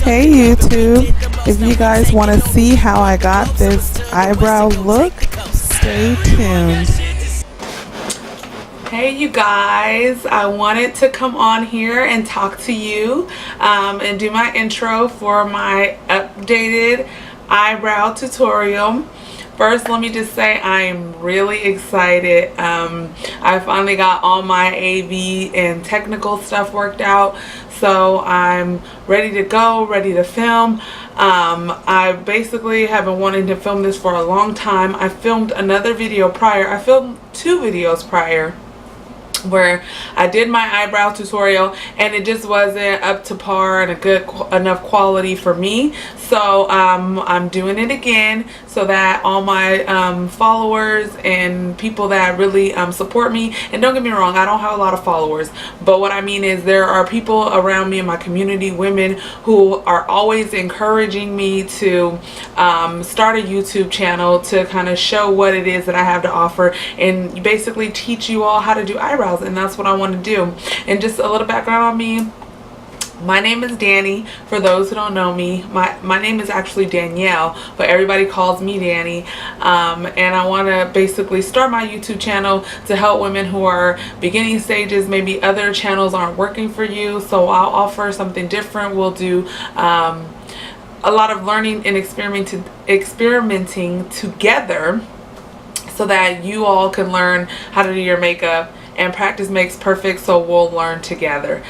Hey YouTube, if you guys want to see how I got this eyebrow look, stay tuned. Hey you guys, I wanted to come on here and talk to you and do my intro for my updated eyebrow tutorial. First, let me just say I am really excited. I finally got all my AV and technical stuff worked out, so I'm ready to go, ready to film. I basically have been wanting to film this for a long time. I filmed another video prior. I filmed 2 videos prior where I did my eyebrow tutorial and it just wasn't up to par and a good enough quality for me. So I'm doing it again so that all my followers and people that really support me, and don't get me wrong, I don't have a lot of followers, but what I mean is there are people around me in my community, women, who are always encouraging me to start a YouTube channel to kind of show what it is that I have to offer and basically teach you all how to do eyebrows, and that's what I want to do. And just a little background on me. My name is Danny. For those who don't know me, my name is actually Danielle, but everybody calls me Danny. And I want to basically start my YouTube channel to help women who are beginning stages. Maybe other channels aren't working for you, so I'll offer something different. We'll do a lot of learning and experimenting together so that you all can learn how to do your makeup, and practice makes perfect, so we'll learn together.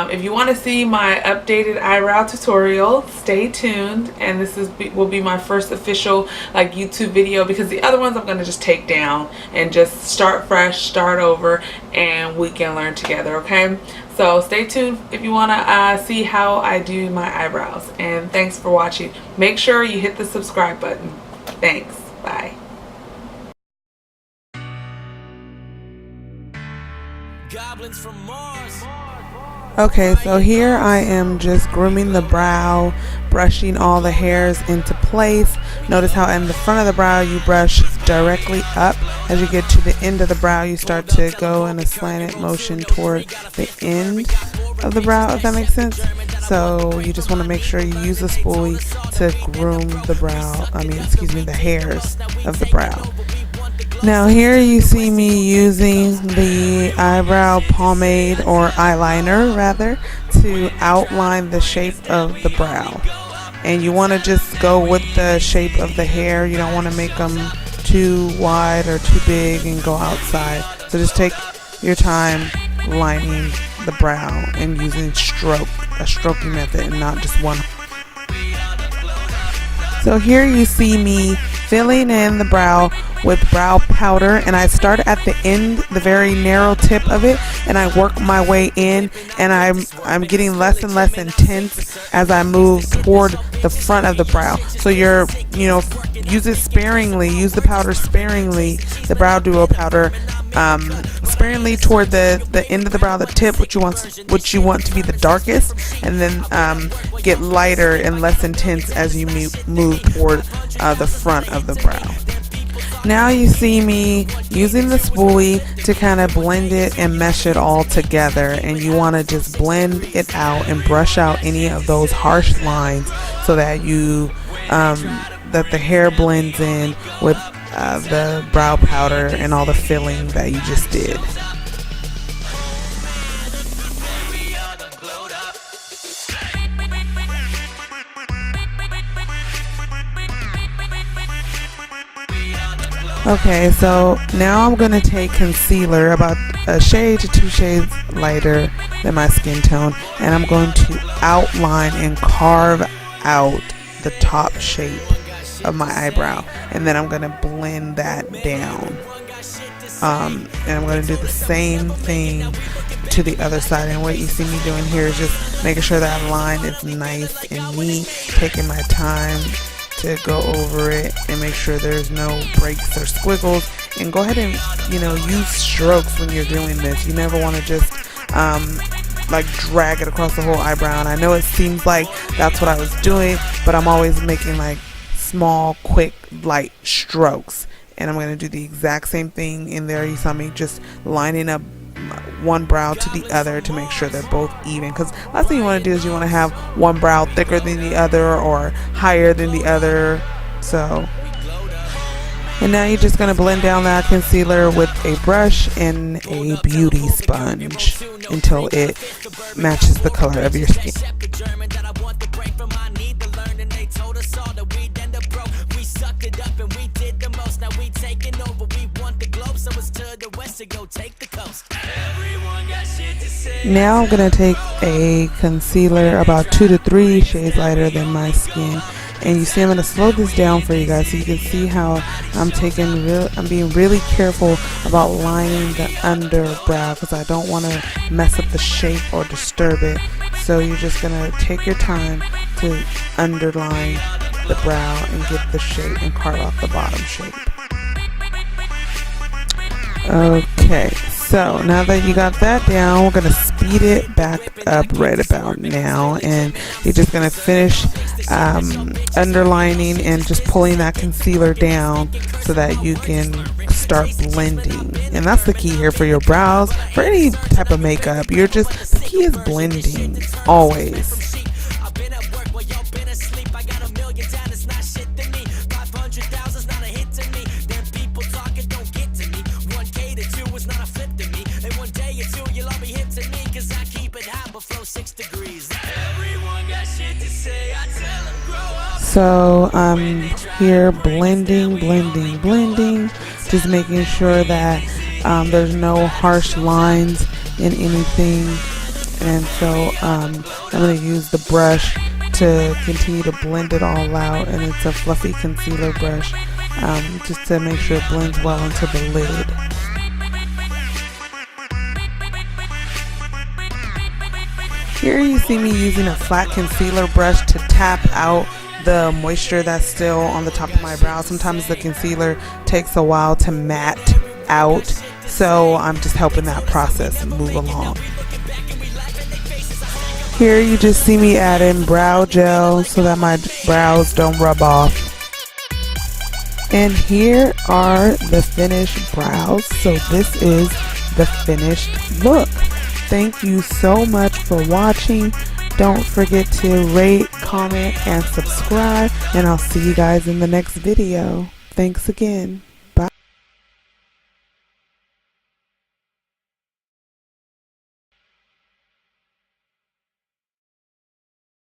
If you want to see my updated eyebrow tutorial, stay tuned, and this will be my first official like YouTube video, because the other ones I'm going to just take down and just start fresh, start over, and we can learn together. Okay, so stay tuned if you want to see how I do my eyebrows, and thanks for watching. Make sure you hit the subscribe button. Thanks. Bye. Goblins from Mars. Okay, so here I am just grooming the brow, brushing all the hairs into place. Notice how in the front of the brow you brush directly up. As you get to the end of the brow, you start to go in a slanted motion toward the end of the brow, if that makes sense. So you just want to make sure you use the spoolie to groom the brow, the hairs of the brow. Now here you see me using the eyebrow pomade, or eyeliner rather, to outline the shape of the brow. And you want to just go with the shape of the hair. You don't want to make them too wide or too big and go outside. So just take your time lining the brow and using a stroking method, and not just one. So here you see me filling in the brow with brow powder, and I start at the end, the very narrow tip of it, and I work my way in, and I'm getting less and less intense as I move toward the front of the brow. So use it sparingly, use the powder sparingly, the brow duo powder, sparingly toward the end of the brow, the tip, which you want to be the darkest, and then get lighter and less intense as you move toward the front of the brow. Now you see me using the spoolie to kind of blend it and mesh it all together, and you want to just blend it out and brush out any of those harsh lines so that that the hair blends in with the brow powder and all the filling that you just did. Okay, so now I'm going to take concealer about a shade to 2 shades lighter than my skin tone, and I'm going to outline and carve out the top shape of my eyebrow, and then I'm going to blend that down. And I'm going to do the same thing to the other side, and what you see me doing here is just making sure that line is nice and neat, taking my time to go over it and make sure there's no breaks or squiggles, and go ahead and use strokes when you're doing this. You never want to just like drag it across the whole eyebrow, and I know it seems like that's what I was doing, but I'm always making like small, quick, light strokes, and I'm going to do the exact same thing in there. You saw me just lining up one brow to the other to make sure they're both even, because last thing you want to do is you want to have one brow thicker than the other or higher than the other. So, and now you're just going to blend down that concealer with a brush and a beauty sponge until it matches the color of your skin. Now I'm going to take a concealer about 2 to 3 shades lighter than my skin, and you see I'm going to slow this down for you guys so you can see how I'm being really careful about lining the underbrow, because I don't want to mess up the shape or disturb it. So you're just going to take your time to underline the brow and get the shape and carve out the bottom shape. Okay, so now that you got that down, we're going to speed it back up right about now, and you're just going to finish underlining and just pulling that concealer down so that you can start blending. And that's the key here for your brows. For any type of makeup, the key is blending always. So I'm here blending, just making sure that there's no harsh lines in anything. And so I'm going to use the brush to continue to blend it all out, and it's a fluffy concealer brush, just to make sure it blends well into the lid. Here you see me using a flat concealer brush to tap out the moisture that's still on the top of my brow. Sometimes the concealer takes a while to matte out, so I'm just helping that process move along. Here you just see me adding brow gel so that my brows don't rub off. And here are the finished brows. So this is the finished look. Thank you so much for watching. Don't forget to rate, comment, and subscribe, and I'll see you guys in the next video. Thanks again.